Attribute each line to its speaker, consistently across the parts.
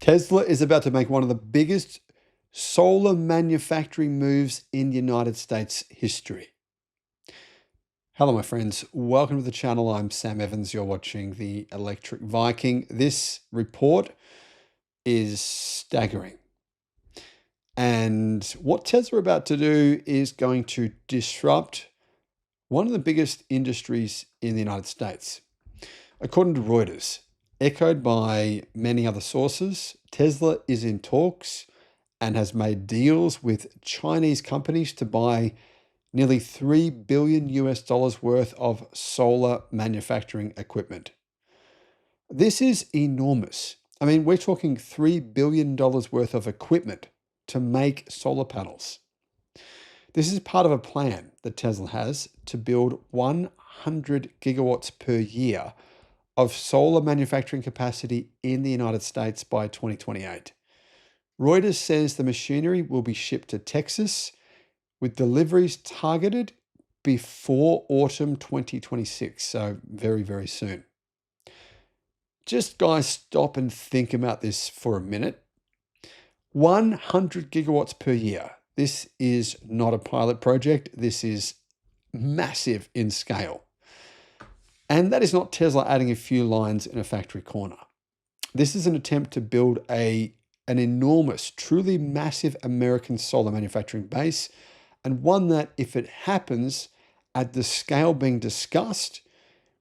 Speaker 1: Tesla is about to make one of the biggest solar manufacturing moves in United States history. Hello, my friends. Welcome to the channel. I'm Sam Evans. You're watching the Electric Viking. This report is staggering. And what Tesla are about to do is going to disrupt one of the biggest industries in the United States. According to Reuters, echoed by many other sources, Tesla is in talks and has made deals with Chinese companies to buy nearly $3 billion worth of solar manufacturing equipment. This is enormous. I mean, we're talking $3 billion worth of equipment to make solar panels. This is part of a plan that Tesla has to build 100 gigawatts per year of solar manufacturing capacity in the United States by 2028. Reuters says the machinery will be shipped to Texas with deliveries targeted before autumn 2026, so very, very soon. Just guys, stop and think about this for a minute. 100 gigawatts per year. This is not a pilot project. This is massive in scale. And that is not Tesla adding a few lines in a factory corner. This is an attempt to build an enormous, truly massive American solar manufacturing base, and one that, if it happens at the scale being discussed,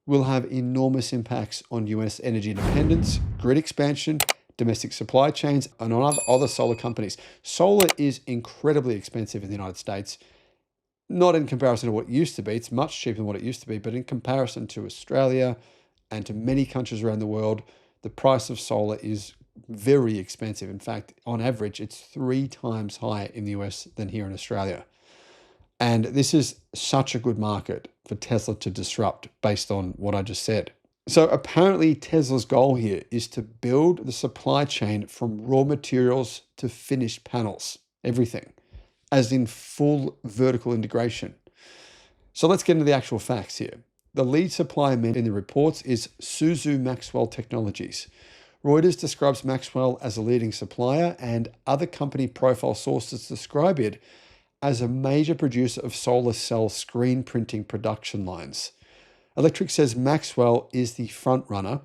Speaker 1: will have enormous impacts on US energy independence, grid expansion, domestic supply chains, and on other solar companies. Solar is incredibly expensive in the United States. Not in comparison to what it used to be. It's much cheaper than what it used to be, but in comparison to Australia and to many countries around the world, the price of solar is very expensive. In fact, on average, it's 3 times higher in the US than here in Australia. And this is such a good market for Tesla to disrupt based on what I just said. So apparently Tesla's goal here is to build the supply chain from raw materials to finished panels, everything, as in full vertical integration. So let's get into the actual facts here. The lead supplier in the reports is Suzu Maxwell Technologies. Reuters describes Maxwell as a leading supplier, and other company profile sources describe it as a major producer of solar cell screen printing production lines. Electric says Maxwell is the front runner,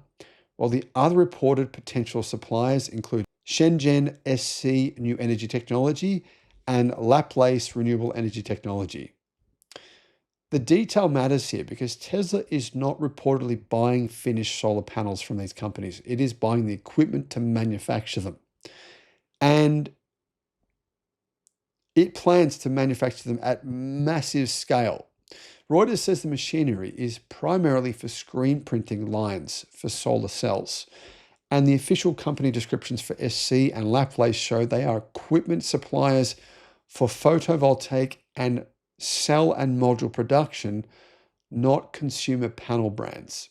Speaker 1: while the other reported potential suppliers include Shenzhen SC New Energy Technology and Laplace Renewable Energy Technology. The detail matters here because Tesla is not reportedly buying finished solar panels from these companies. It is buying the equipment to manufacture them. And it plans to manufacture them at massive scale. Reuters says the machinery is primarily for screen printing lines for solar cells. And the official company descriptions for SC and Laplace show they are equipment suppliers for photovoltaic and cell and module production, not consumer panel brands.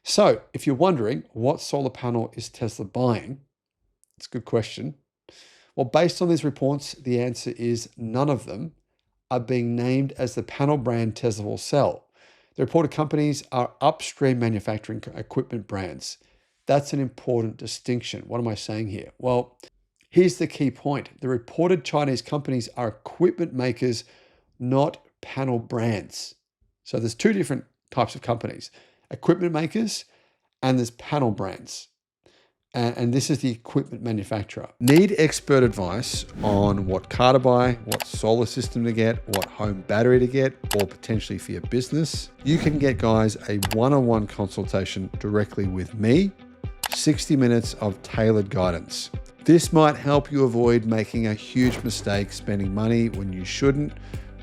Speaker 1: So if you're wondering what solar panel is Tesla buying, it's a good question. Well, based on these reports, the answer is none of them are being named as the panel brand Tesla will sell. The reported companies are upstream manufacturing equipment brands. That's an important distinction. What am I saying here? Well, here's the key point. The reported Chinese companies are equipment makers, not panel brands. So there's 2 different types of companies, equipment makers and there's panel brands. And this is the equipment manufacturer. Need expert advice on what car to buy, what solar system to get, what home battery to get, or potentially for your business? You can get, guys, a one-on-one consultation directly with me, 60 minutes of tailored guidance. This might help you avoid making a huge mistake spending money when you shouldn't,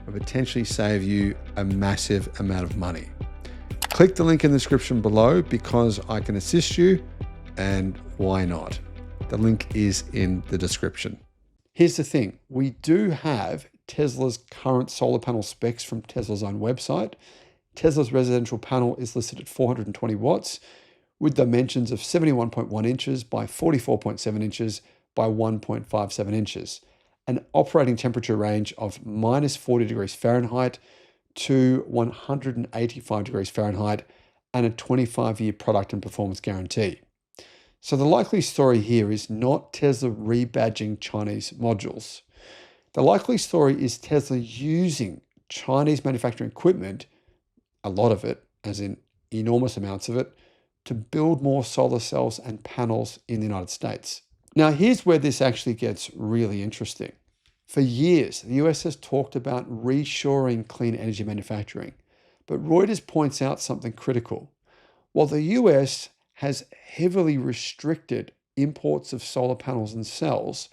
Speaker 1: or potentially save you a massive amount of money. Click the link in the description below because I can assist you. And why not? The link is in the description. Here's the thing. We do have Tesla's current solar panel specs from Tesla's own website. Tesla's residential panel is listed at 420 watts with dimensions of 71.1 inches by 44.7 inches by 1.57 inches. An operating temperature range of minus 40 degrees Fahrenheit to 185 degrees Fahrenheit and a 25-year product and performance guarantee. So the likely story here is not Tesla rebadging Chinese modules. The likely story is Tesla using Chinese manufacturing equipment, a lot of it, as in enormous amounts of it, to build more solar cells and panels in the United States. Now, here's where this actually gets really interesting. For years, the US has talked about reshoring clean energy manufacturing, but Reuters points out something critical. While the US has heavily restricted imports of solar panels and cells,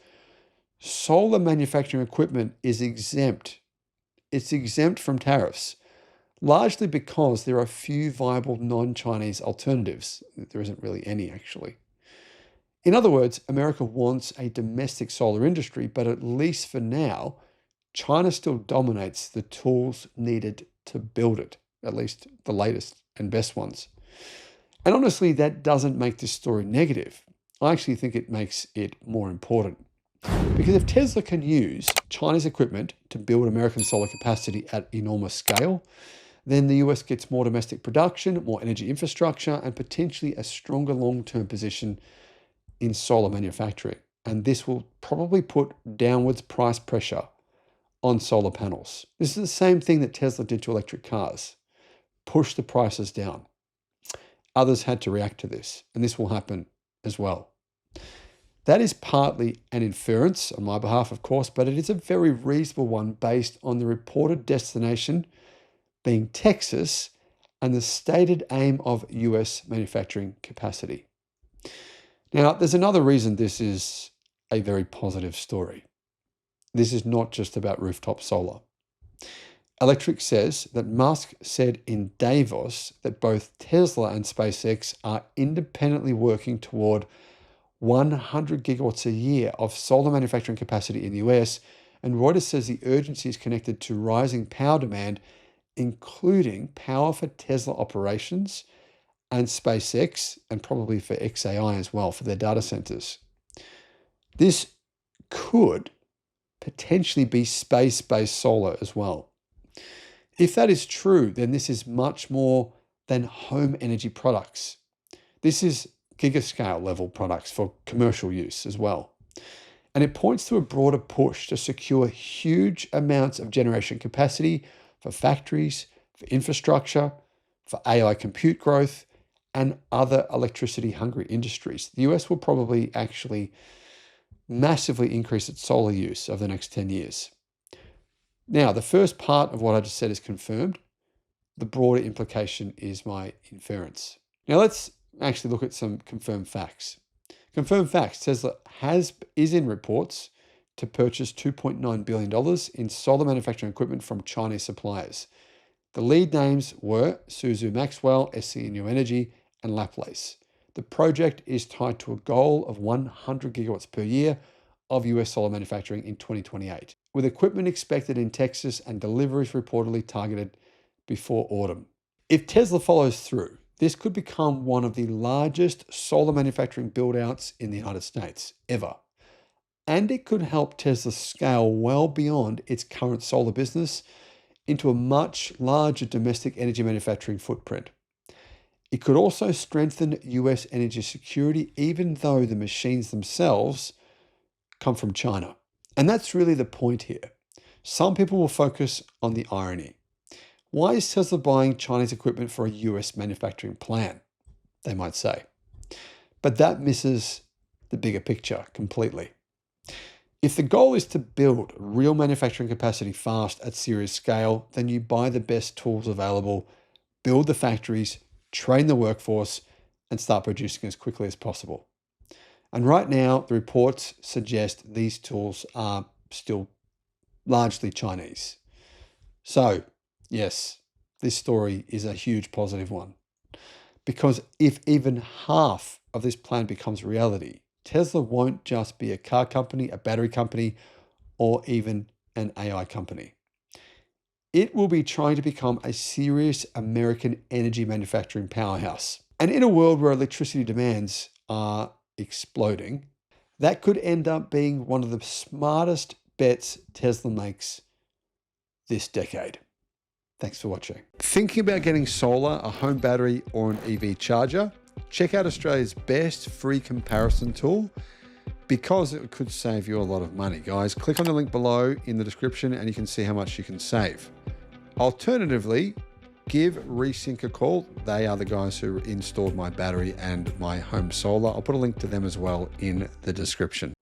Speaker 1: solar manufacturing equipment is exempt. It's exempt from tariffs, largely because there are few viable non-Chinese alternatives. There isn't really any, actually. In other words, America wants a domestic solar industry, but at least for now, China still dominates the tools needed to build it, at least the latest and best ones. And honestly, that doesn't make this story negative. I actually think it makes it more important. Because if Tesla can use Chinese equipment to build American solar capacity at enormous scale, then the US gets more domestic production, more energy infrastructure, and potentially a stronger long-term position in solar manufacturing. And this will probably put downwards price pressure on solar panels. This is the same thing that Tesla did to electric cars, push the prices down. Others had to react to this, and this will happen as well. That is partly an inference on my behalf, of course, but it is a very reasonable one based on the reported destination being Texas and the stated aim of US manufacturing capacity. Now, there's another reason this is a very positive story. This is not just about rooftop solar. Electric says that Musk said in Davos that both Tesla and SpaceX are independently working toward 100 gigawatts a year of solar manufacturing capacity in the US, and Reuters says the urgency is connected to rising power demand, including power for Tesla operations and SpaceX, and probably for XAI as well, for their data centers. This could potentially be space-based solar as well. If that is true, then this is much more than home energy products. This is gigascale level products for commercial use as well. And it points to a broader push to secure huge amounts of generation capacity for factories, for infrastructure, for AI compute growth, and other electricity-hungry industries. The US will probably actually massively increase its solar use over the next 10 years. Now, the first part of what I just said is confirmed. The broader implication is my inference. Now, let's actually look at some confirmed facts. Confirmed facts: Tesla is in reports to purchase $2.9 billion in solar manufacturing equipment from Chinese suppliers. The lead names were Suzu Maxwell, SC New Energy, and Laplace. The project is tied to a goal of 100 gigawatts per year of US solar manufacturing in 2028, with equipment expected in Texas and deliveries reportedly targeted before autumn. If Tesla follows through, this could become one of the largest solar manufacturing build-outs in the United States ever. And it could help Tesla scale well beyond its current solar business into a much larger domestic energy manufacturing footprint. It could also strengthen US energy security, even though the machines themselves come from China. And that's really the point here. Some people will focus on the irony. Why is Tesla buying Chinese equipment for a US manufacturing plan? They might say. But that misses the bigger picture completely. If the goal is to build real manufacturing capacity fast at serious scale, then you buy the best tools available, build the factories, train the workforce, and start producing as quickly as possible. And right now, the reports suggest these tools are still largely Chinese. So, yes, this story is a huge positive one. Because if even half of this plan becomes reality, Tesla won't just be a car company, a battery company, or even an AI company. It will be trying to become a serious American energy manufacturing powerhouse. And in a world where electricity demands are exploding, that could end up being one of the smartest bets Tesla makes this decade. Thanks for watching. Thinking about getting solar, a home battery, or an EV charger? Check out Australia's best free comparison tool because it could save you a lot of money. Guys, click on the link below in the description and you can see how much you can save. Alternatively, give Resync a call. They are the guys who installed my battery and my home solar. I'll put a link to them as well in the description.